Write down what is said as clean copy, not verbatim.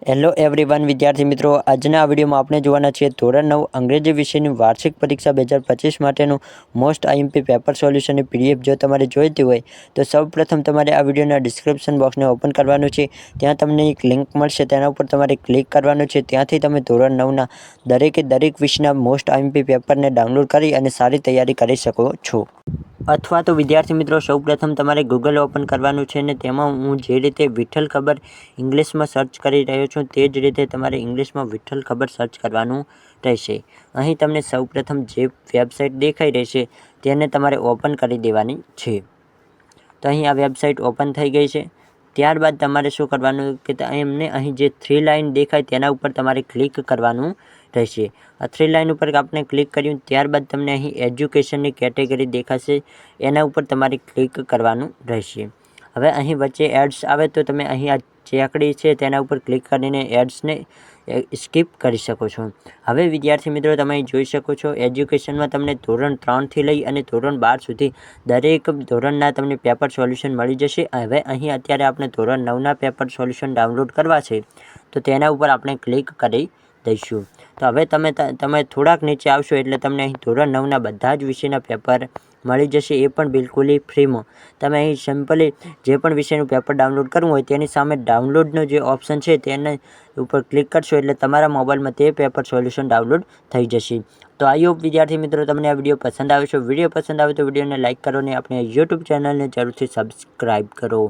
Hello everyone વિદ્યાર્થી મિત્રો, આજના આ વિડીયોમાં આપણે જોવાના છીએ ધોરણ 9 અંગ્રેજી વિષયની વાર્ષિક પરીક્ષા 2025 માટેનું મોસ્ટ આઈએમપી પેપર સોલ્યુશનની પીડીએફ જો તમારે જોઈતી હોય તો સૌપ્રથમ તમારે આ વિડીયોના ડિસ્ક્રિપ્શન બોક્સને ઓપન કરવાનું છે। ત્યાં તમને એક લિંક મળશે, તેના ઉપર તમારે ક્લિક કરવાનું છે। ત્યાંથી તમે ધોરણ 9ના દરેક વિષયના મોસ્ટ આઈએમપી પેપરને ડાઉનલોડ કરી અને સારી તૈયારી કરી શકો છો। અથવા તો વિદ્યાર્થી મિત્રો, સૌપ્રથમ તમારે ગૂગલ ઓપન કરવાનું છે અને તેમાં હું જે રીતે વિઠ્ઠલ ખબર ઇંગ્લિશમાં સર્ચ કરી રહ્યો છું તે જ રીતે તમારે ઇંગ્લિશમાં વિઠ્ઠલ ખબર સર્ચ કરવાનું રહેશે। અહીં તમને સૌપ્રથમ જે વેબસાઇટ દેખાઈ રહેશે તેને તમારે ઓપન કરી દેવાની છે। તો અહીં આ વેબસાઇટ ઓપન થઈ ગઈ છે। ત્યારબાદ તમારે શું કરવાનું કે એમને અહીં જે 3 લાઇન દેખાય તેના ઉપર તમારે ક્લિક કરવાનું રહેશે। આ 3 લાઇન ઉપર આપણે ક્લિક કર્યું ત્યારબાદ તમને અહીં એજ્યુકેશનની કેટેગરી દેખાશે, એના ઉપર તમારે ક્લિક કરવાનું રહેશે। હવે અહીં વચ્ચે એડ્સ આવે તો તમે અહીં આ ચેકડી છે તેના ઉપર ક્લિક કરીને એડ્સને સ્કીપ કરી શકો છો। હવે વિદ્યાર્થી મિત્રો, તમે અહીં જોઈ શકો છો એજ્યુકેશનમાં તમને ધોરણ 3થી લઈ અને ધોરણ 12 સુધી દરેક ધોરણના તમને પેપર સોલ્યુશન મળી જશે। હવે અહીં અત્યારે આપણે ધોરણ 9ના પેપર સોલ્યુશન ડાઉનલોડ કરવા છે તો તેના ઉપર આપણે ક્લિક કરી દઈશું। તો હવે તમે થોડાક નીચે આવશો એટલે તમને અહીં ધોરણ 9ના બધા જ વિષયના પેપર મળી જશે, એ પણ બિલકુલ ફ્રીમાં। તમે અહીં સિમ્પલી જે પણ વિષયનું પેપર ડાઉનલોડ કરવું હોય તેની સામે ડાઉનલોડનો જે ઓપ્શન છે તેને ઉપર ક્લિક કરશો એટલે તમારા મોબાઈલમાં તે પેપર સોલ્યુશન ડાઉનલોડ થઈ જશે। તો આઈ હોપ વિદ્યાર્થી મિત્રો તમને આ વિડીયો પસંદ આવે છે। વિડીયો પસંદ આવે તો વિડીયોને લાઇક કરો અને આપણે યુટ્યુબ ચેનલને જરૂરથી સબસ્ક્રાઈબ કરો।